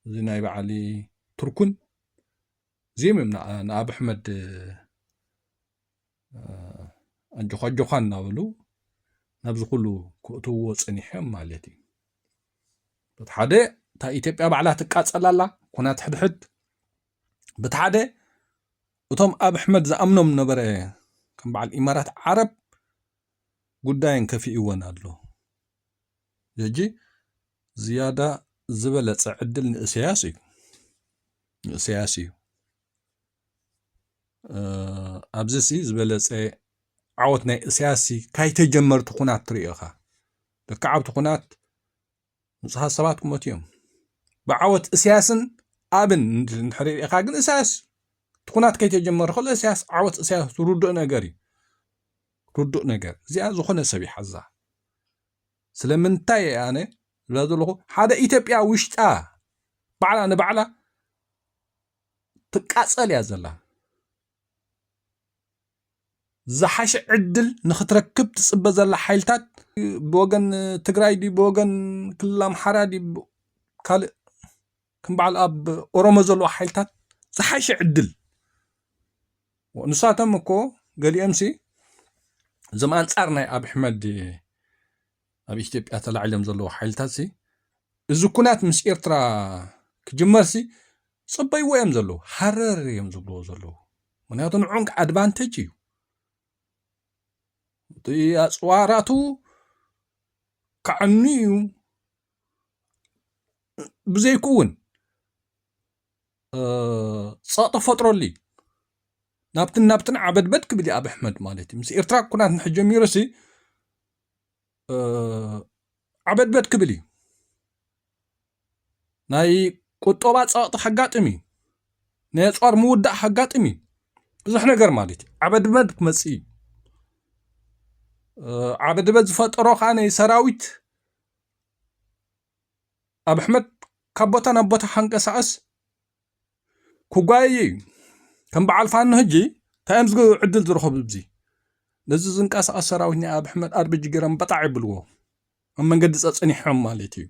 እዚ ናይ በዓሊ ቱርኩን እዚኦም እዮም ንኣብ ኣሕመድ ኣጆኻጆኻ እናበሉ ናብዚ ኩሉ ክእትውዎ ፀኒሖም ማለት እዩ በቲ ሓደ እታ ኢትዮጵያ ባዕላ ትቃፀላላ ኩናት ሕድሕድ በቲ ሓደ እቶም ኣብ ኣሕመድ ዝኣምኖም ነበረ ከም በዓል ኢማራት ዓረብ ጉዳይን ከፊእዎን ኣሎ ሕጂ ዝያዳ ዝበለፀ ዕድል ንእስያስ እዩ ኣብዚ ዝበለፀ ዓወት ናይ እስያስ ካይተጀመርቲ ኩናት ትሪኢኻ ደካ ዓብቲ ኩናት ንፁሃት ሰባት ክሞት እዮም ብዓወት እስያስን ኣብን እንድሕር ኢኻ ግን እስያስ ኩናት ከይተጀመረ ከሎ እስያስ ዓወት እስያስ ርዱእ ነገር እዩ ርዱእ ነገር እዚኣ ዝኾነ ሰብ ይሓዛ ስለምንታይ ኣነ ዝብላ ዘለኹ ሓደ ኢትዮጵያ ውሽጣ ባዕላ ንባዕላ ትቃፀል እያ ዘላ ዝሓሸ ዕድል ንኽትረክብ ትፅበ ዘላ ሓይልታት ብወገን ትግራይ ዲ ብወገን ክልል ኣምሓራ ዲ ካልእ ከም በዓል ኣብ ኦሮሞ ዘለዎ ሓይልታት ዝሓሸ ዕድል ንሳቶም እኮ ገሊኦምሲ እዞም ኣንጻር ናይ ኣብ ኣሕመድ ኣብ ኢትዮጵያ ተላዒሎም ዘለዎ ሓይልታት ሲ እዚ ኩናት ምስ ኤርትራ ክጅመርሲ ፅበይዎ እዮም ዘለዉ ሃረር እዮም ዝብልዎ ዘለዉ ምክንያቱ ንዑን ኣድቫንቴጅ እዩ ኣፅዋራቱ ከዓኒ እዩ ብዘይኩ እውን ፀቕጢ ፈጥረሉ ናብትን ዓበድበድ ክብል ኣብ ኣሕመድ ማለት እዩ ምስ ኤርትራ ኩናት ንሕጀሚሩሲ ዓበድበድ ክብል እዩ ናይ ቁጠባ ፀቕጢ ሓጋጥም እዩ ናይ ኣፅዋር ምውዳእ ሓጋጥም እዩ ብዙሕ ነገር ማለት እዩ ዓበድበድ ክመፅእ እዩ ዓበድበድ ዝፈጠሮ ከዓ ናይ ሰራዊት ኣብ ኣሕመድ ካብ ቦታ ናብ ቦታ ሓንቀሳቀስ ክጓየ እዩ ከም በዓል ፋኖ ሕጂ እንታይ እዮም ዕድል ዝረኸቡ ብዚ ነዚ ዝንቀሳቀስ ሰራዊት ናይ ኣብ ኣሕመድ ኣርበጅ ገይሮም በጣዕ ይብልዎ ኣብ መንገዲ ፀፀኒሖም ማለት እዩ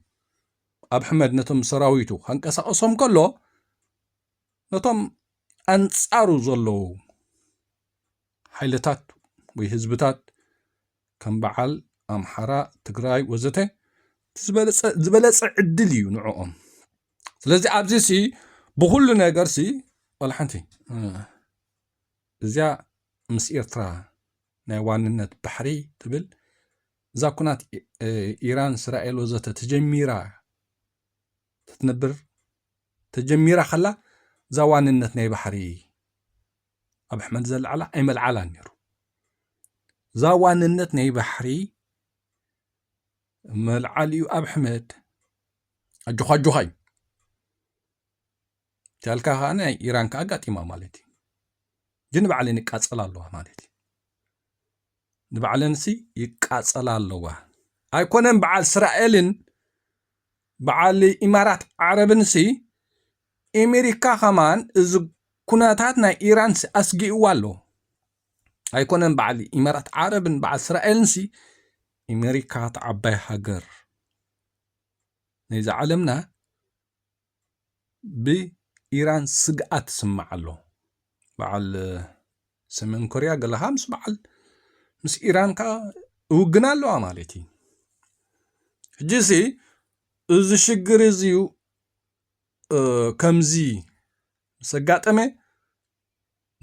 ኣብ ኣሕመድ ነቶም ሰራዊቱ ሓንቀሳቀሶም ከሎ ነቶም ኣንጻሩ ዘለዉ ሓይልታት ወይ ህዝብታት ከም በዓል ኣምሓራ ትግራይ ወዘተ ዝበለፀ ዕድል እዩ ንዕኦም ስለዚ ኣብዚ ሲ ብኩሉ ነገር ሲ ወላሓንቲ እዚያ ምስ ኤርትራ ናይ ዋንነት ባሕሪ ትብል እዛ ኩናት ኢራን እስራኤል ወዘተ ተጀሚራ ትነብር ተጀሚራ خلا زوانነት ናይ ባሕሪ ኣብ ኣሕመድ ዘለዓላ ኣይመልዓላ ነይሩ زوانነት ናይ ባሕሪ መልዓልዩ ኣብ ኣሕመድ ኣጆኻጆኻይ ጃልካ ኻነ ኢራን ካጋጢማ ማለት እዩ ግን ባዕለን ይቃጸላ ኣለዋ ማለት እዩ ንባዕለንሲ ይቃጸላ ኣለዋ ኣይኮነን በዓል እስራኤልን በዓል ኢማራት ዓረብንሲ ኣሜሪካ ኸማን እዚ ኩነታት ናይ ኢራን ኣስጊእዋ ኣሎ ኣይኮነን በዓል ኢማራት ዓረብን በዓል እስራኤልንሲ ኣሜሪካ ተዓባይ ሃገር ነዚ ዓለምና ብኢራን ስግኣት ስማዕ ኣሎ በዓል ሰሜን ኮርያ ገለኻ ምስ በዓል ምስ ኢራን ካ ውግና ኣለዋ ማለት እዩ ሕጂሲ እዚ ሽግር እዚዩ ከምዚ ሰጋጠመ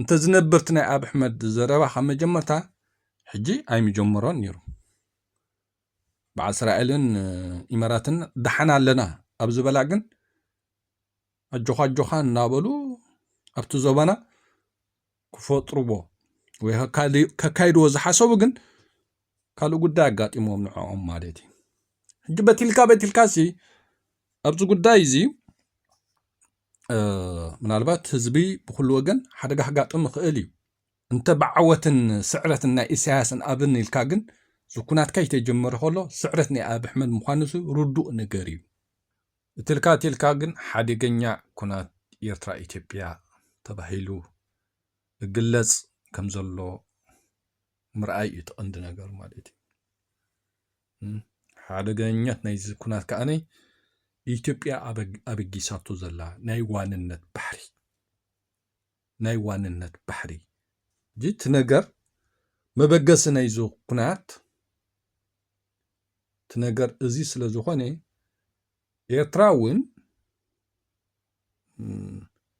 እንተ ዝነበርት ናይ ኣብ ኣሕመድ ዘረባ ካብ መጀመርታ ሕጂ ኣይምጀመሮን ነይሩ በዓል እስራኤልን ኢማራትን ደሓና ኣለና ኣብ ዝበላ ግን ኣጆኻ እናበሉ ኣብቲ ዞባና ክፈጥሩዎ ወይ ከካይድዎ ዝሓሰቡ ግን ካልእ ጉዳይ ኣጋጢሞም ንዕኦም ማለት እዩ ሕጂ በቲልካሲ ኣብዚ ጉዳይ እዚ ምናልባት ህዝቢ ብኩሉ ወገን ሓደጋ ክጋጥም ይኽእል እዩ እንተ ብዓወትን ስዕረትን ናይ ኢሳያስን ኣብን ኢልካ ግን ዝኩናትካ ይተጀመረ ከሎ ስዕረት ናይ ኣብ ኣሕመድ ምዃኑሱ ርዱእ ነገር እዩ እትልካ ግን ሓደገኛ ኩናት ኤርትራ ኢትዮጵያ ተባሂሉ እግለጽ ከም ዘሎ ምርኣይ እዩ ትቐንዲ ነገር ማለት እዩ ሓደገኛት ናይ ኩናት ከኣነ ኢትዮጵያ ኣበጊሳቶ ዘላ ናይ ዋንነት ባሕሪ ጅት ነገር መበገስ ናይ ዞ ኩናት ትነገር እዚ ስለ ዝኾነ ኤርትራውን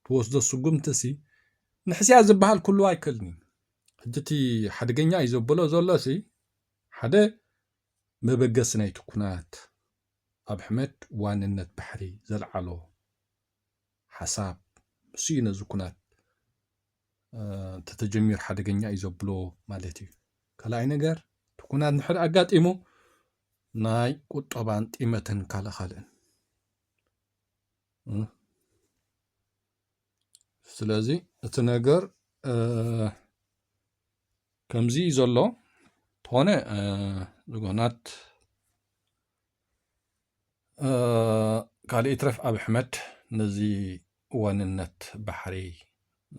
ተወስዶ ስጉምትሲ ንሕስያ ዝበሃል ኩሉ ኣይክልኒ ሕጂቲ ሓደገኛ እዩ ዘበሎ ዘሎሲ ሓደ መበገስ ናይ ኩናት ኣብ ኣሕመድ ዋንነት ባሕሪ ዘለዓሎ ሓሳብ እሱዩ ነዚ ኩናት ተተጀሚር ሓደገኛ እዩ ዘብሎ ማለት እዩ ካልኣይ ነገር ኩናት ንሕር ኣጋጢሙ ናይ ቁጠባን ጢመትን ካልእን ስለዚ እቲ ነገር ከምዚ ዘሎ ተኾነ ዝጎናት ካልእ ትረፍ ኣብ ኣሕመድ ነዚ ዋንነት ባሕሪ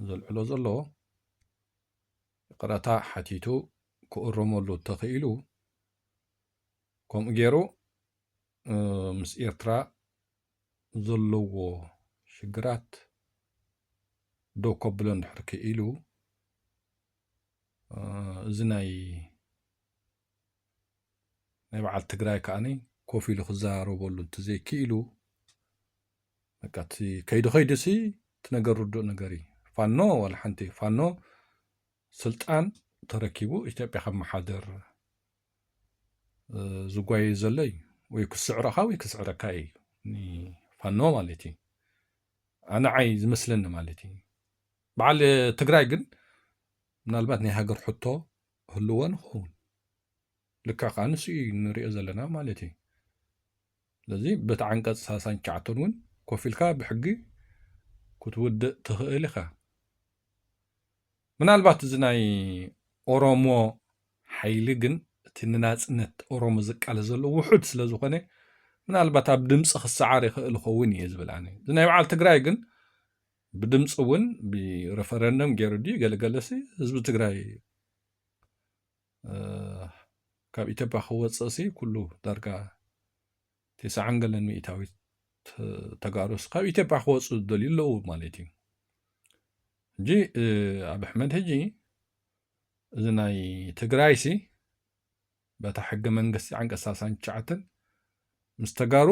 ዘልዕሎ ዘሎ ቅረታ ሓቲቱ ክእረመሉ ተኽኢሉ ከምኡ ገይሩ ምስ ኤርትራ ዘለዎ ሽግራት ዶ ከብሎ እንድሕር ክኢሉ እዚ ናይ በዓል ትግራይ ከኣኒ ኮፍ ኢሉ ክዛረበሉ እንተዘይክኢሉ በቃ ከይድሲ ትነገር ርዱእ ነገር እዩ ፋኖ ወላ ሓንቲ ፋኖ ስልጣን ተረኪቡ ኢትዮጵያ ከም ማሓደር ዝጓይ ዘሎ እዩ ወይ ክስዕረኻ ወይ ክስዕረካ እዩ ፋኖ ማለት እዩ ኣነ ዓይ ዝመስለኒ ማለት እዩ በዓል ትግራይ ግን ምናልባት ናይ ሃገር ሕቶ ህልወን ይኸውን ልካ ከዓ ንሱ ንሪኦ ዘለና ማለት እዩ ስለዚ በቲ ዓንቀጽ 39 እውን ኮፍ ኢልካ ብሕጊ ክትውድእ ትኽእል ኢኻ ምናልባት እዚ ናይ ኦሮሞ ሓይሊ ግን እቲ ንናጽነት ኦሮሞ ዝቃለ ዘሎ ውሑድ ስለ ዝኾነ ምናልባት ኣብ ድምፂ ክሰዓር ይኽእል ይኸውን እየ ዝብል ኣነ እዚ ናይ በዓል ትግራይ ግን ብድምፂ እውን ብሬፈረንደም ገይሩ ድዩ ገለገለሲ ህዝቢ ትግራይ ካብ ኢትዮጵያ ክወፅእሲ ኩሉ ዳርጋ 90% ተጋሩስ ካብ ኢትዮጵያ ክወፁ ዝደልዩ ኣለዉ ማለት እዩ እንጂ ኣብ ኣሕመድ ሕጂ እዚ ናይ ትግራይሲ በታ ሕገ መንግስቲ ዓንቀጽ 39 ምስ ተጋሩ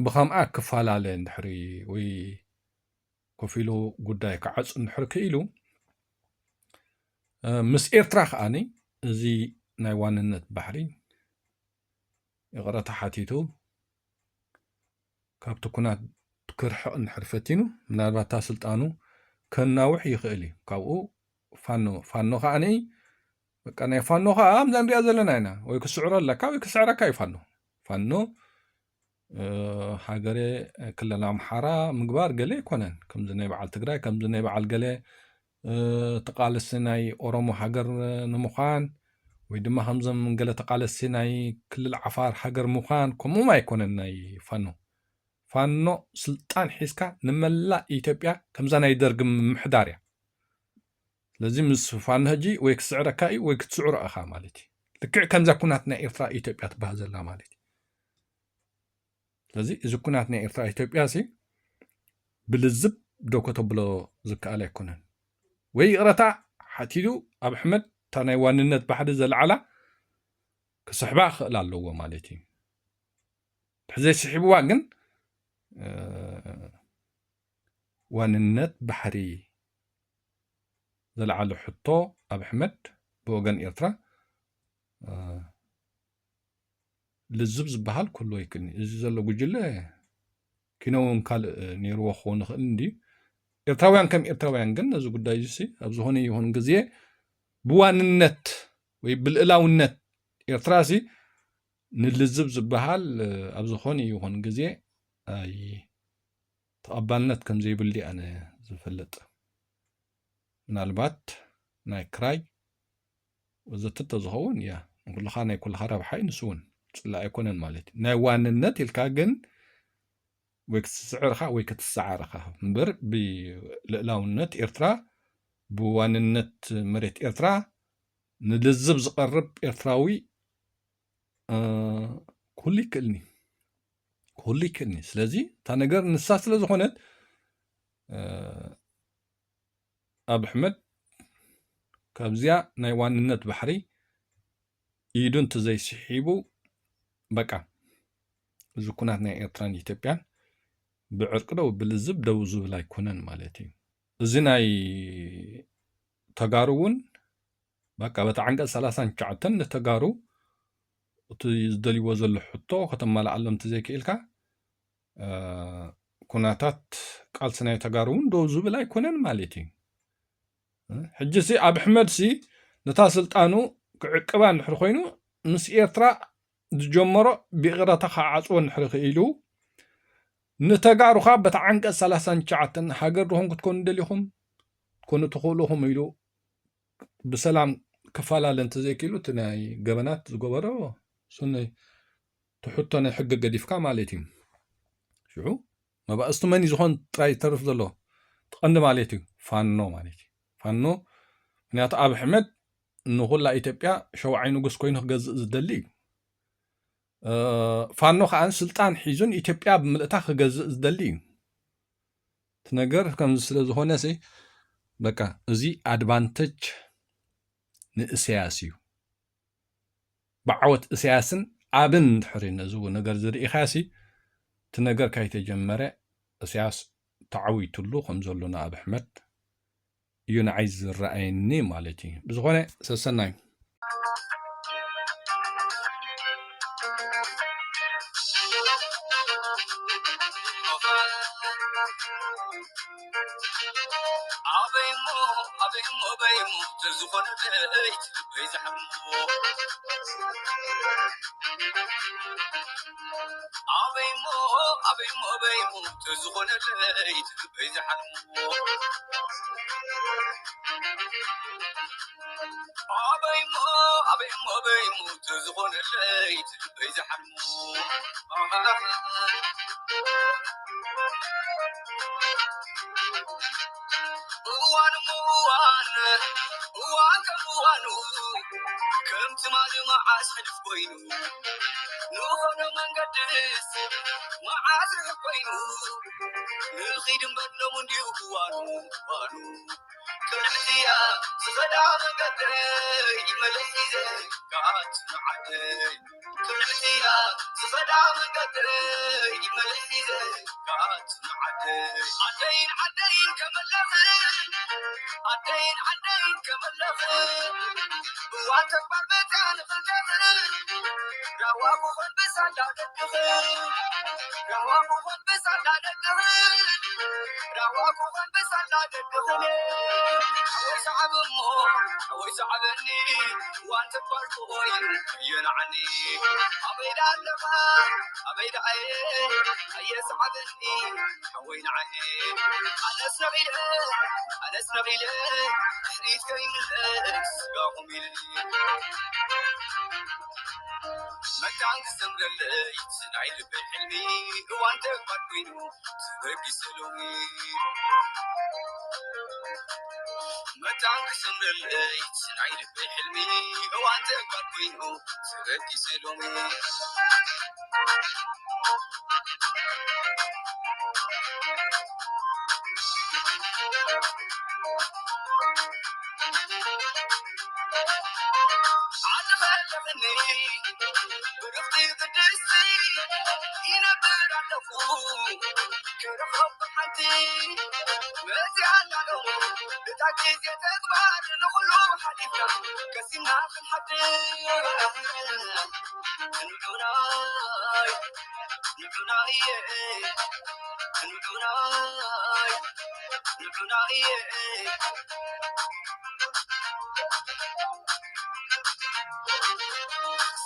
ብኸምኣ ክፈላለ እንድሕሪ ወይ ኮፍ ኢሉ ጉዳይ ክዓፁ እንድሕሪ ክኢሉ ምስ ኤርትራ ከኣኒ እዚ ናይ ዋንነት ባሕሪ ይቕረታ ሓቲቱ ካብቲ ኩናት ክርሕቕ ንሕርፈቲኑ ምናልባት ስልጣኑ ከናውሕ ይኽእል እዩ ካብኡ ፋኖ ከዓኒ በቃ ናይ ፋኖ ከዓ ምዛ ንሪኣ ዘለና ኢና ወይ ክስዕሮ ኣለካ ወይ ክስዕረካ እዩ ፋኖ ሃገሬ ክልል ኣምሓራ ምግባር ገለ ይኮነን ከምዚ ናይ በዓል ትግራይ ከምዚ ናይ በዓል ገለ ተቃለሲ ናይ ኦሮሞ ሃገር ንምዃን ወይ ድማ ከምዞም ገለ ተቃለሲ ናይ ክልል ዓፋር ሃገር ምዃን ከምኡም ኣይኮነን ናይ ፋኖ ስልጣን ሒዝካ ንመላእ ኢትዮጵያ ከምዛ ናይ ደርጊ ምምሕዳር እያ ስለዚ ምስ ፋኖ ሕጂ ወይ ክስዕረካ እዩ ወይ ክትስዕሮ ኢኻ ማለት እዩ ልክዕ ከምዛ ኩናት ናይ ኤርትራ ኢትዮጵያ ትበሃል ዘላ ማለት እዩ ስለዚ እዚ ኩናት ናይ ኤርትራ ኢትዮጵያ ሲ ብልዝብ ደው ከተብሎ ዝከኣል ኣይኮነን ወይ ይቕረታ ሓቲዱ ኣብ ኣሕመድ እታ ናይ ዋንነት ባሕሪ ዘለዓላ ክስሕባ ክኽእል ኣለዎ ማለት እዩ ሕዘይ ስሒብዋ ግን ዋንነት ባሕሪ ዘለዓለ ሕቶ ኣብ ኣሕመድ ብወገን ኤርትራ ልዝብ ዝበሃል ኩሉ ይክኒ እዚ ዘሎ ጉጅለ ኪነውን ካልእ ነይርዎ ክኸውን ይኽእል እንድዩ ኤርትራውያን ከም ኤርትራውያን ግን ነዚ ጉዳይ እዚ ኣብ ዝኾነ ይኹን ግዜ ብዋንነት ወይ ብልእላውነት ኤርትራ ሲ ንልዝብ ዝበሃል ኣብ ዝኾነ ይኹን ግዜ ኣይ ተቐባልነት ከም ዘይብሉ ኣነ ዝፈልጥ ምናልባት ናይ ክራይ ወዘተ ዝኸውን እያ ኩልኻ ናይ ኩልኻ ረብሓይ ንሱ እውን ፅላእ ኣይኮነን ማለት እዩ ናይ ዋንነት ኢልካ ግን ወይ ክትስዕርካ ወይ ክትሰዓርካ እምበር ብልእላውነት ኤርትራ ብዋንነት መሬት ኤርትራ ንልዝብ ዝቐርብ ኤርትራዊ ኩሉ ይክእልኒ ስለዚ እታ ነገር ንሳ ስለ ዝኾነት ኣብ ኣሕመድ ካብዚያ ናይ ዋንነት ባሕሪ ኢዱ እንተዘይስሒቡ በቃ እዚ ኩናት ናይ ኤርትራን ኢትዮጵያን ብዕርቂ ደው ብልዝብ ደው ዝብል ኣይኮነን ማለት እዩ እዚ ናይ ተጋሩ እውን በቃ በታ ዓንቀጽ 39 ንተጋሩ እቲ ዝደልይዎ ዘሎ ሕቶ ከተመላኣሎም እንተዘይክኢልካ ኩናታት ቃልሲ ናይ ተጋሩ እውን ደው ዝብል ኣይኮነን ማለት እዩ ሕጂ ሲ ኣብ ኣሕመድ ሲ ነታ ስልጣኑ ክዕቅባ እንድሕር ኮይኑ ምስ ኤርትራ ዝጀመሮ ብቕረታ ክዓፅዎ እንድሕር ክኢሉ ንተጋሩኻ በታ ዓንቀጽ 39 ሃገር ድኹም ክትኮኑ ደሊኹም ትኮኑ ትኽእሉኹም ኢሉ ብሰላም ክፈላለ እንተዘይክኢሉ እቲ ናይ ገበናት ዝገበሮ ሱነይ ትሕቶ ናይ ሕጊ ገዲፍካ ማለት እዩ ሽዑ መባእስቲ መን ዝኾን ጥራይ ተርፍ ዘሎ ትቐንዲ ማለት እዩ ፋኖ ማለት እዩ ፋኖ ምክንያቱ ኣብ ኣሕመድ ንኹላ ኢትዮጵያ ሸውዓይ ንጉስ ኮይኑ ክገዝእ ዝደሊ እዩ ፋኖ ከዓ ስልጣን ሒዙን ኢትዮጵያ ብምልእታ ክገዝእ ዝደሊ እዩ እቲ ነገር ከምዚ ስለ ዝኾነ ሲ በቃ እዚ ኣድቫንቴጅ ንእስያስ እዩ ብዓወት እስያስን ኣብን ድሕሪ ነዚ ነገር ዝርኢኻ ሲ እቲ ነገር ካይተጀመረ እስያስ ተዓዊቱሉ ከም ዘሎና ኣብ ኣሕመድ እዩ ንዓይ ዝረኣየኒ ማለት እዩ ብዝኾነ ሰሰናይ راوغون بسالادكه راوغون بسالادكه راوغون بسالادكه ويسعبني وانت فرقوي ينعني أبيد اللغة أبيد يسعبني وين عني أنا سنغيله حريت كريم الأكس قاهم يلي مكان قسم لليت سنعيد بالحلمي وانت فرقينو تبكي سلومي مكان قسم لليت سنعيد بالحلمي وانت فرقينو تبكي سلومي برفتي قدسي ينبر على كرخب حتي مزي على بتاكيد يتكبر نخلو حديثنا كسينا في الحدي نبعوناي نبعوناي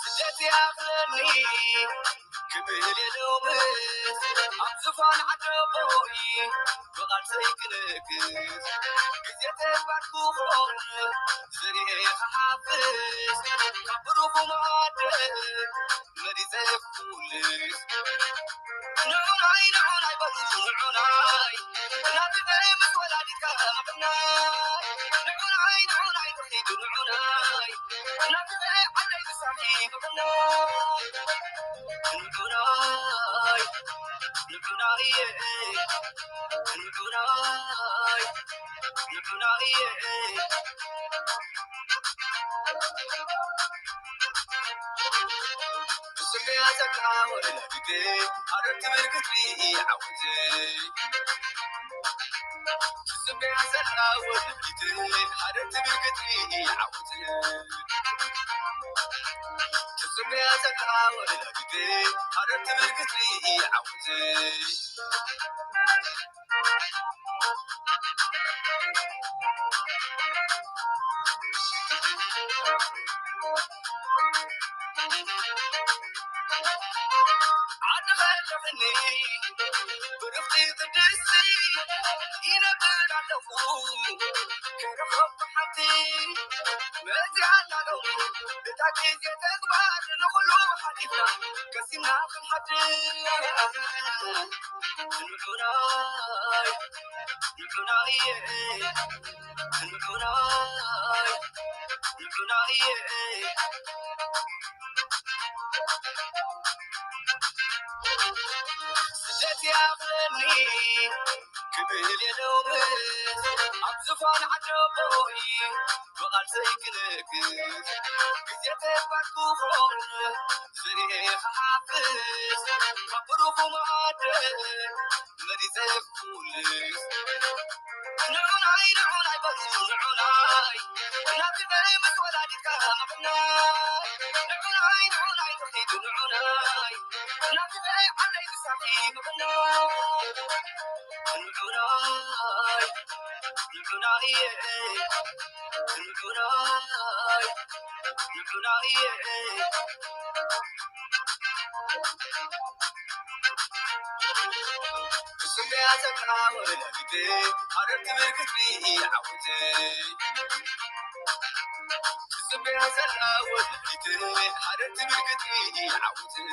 سجتي أغلني كبير اليومس أبزفان عجبوي بغال سيكنك كزيتك باركوخون زريخ حافظ كبروخ معادل مريزك فولس نعوناي بلوزو نعوناي نابي بيمس ولادي كامقناي نعوناي تخيدو نعوناي نابي بيم عدي بسامي مقناي نعوناي سمي أزكى ولا بدي أردت بالكتري عودي سمي أزكى ولا بدي أردت بالكتري عودي سمي أزكى ولا بدي أردت بالكتري عودي برفتي قدسي ينبر على كرخب حتي مزي على بتاكيد يتكبر نخلو حديثنا كسينا في الحدي نبعوناي سجتي أغلني كبير اليومس أبزفان عجبوي بغال سيكنك كزيتك باركوخون زريخ حافظ كبروخ معادل مريزك فولس نعوناي بلوزو نعوناي نابي بيمس ولادي كامقناي نعوناي تخيدو نعوناي نابي بيم عدي بسامي مقناي نعوناي سمي أزكى ولا بدي أردت بالكتري عودي سمي أزكى ولا بدي أردت بالكتري عودي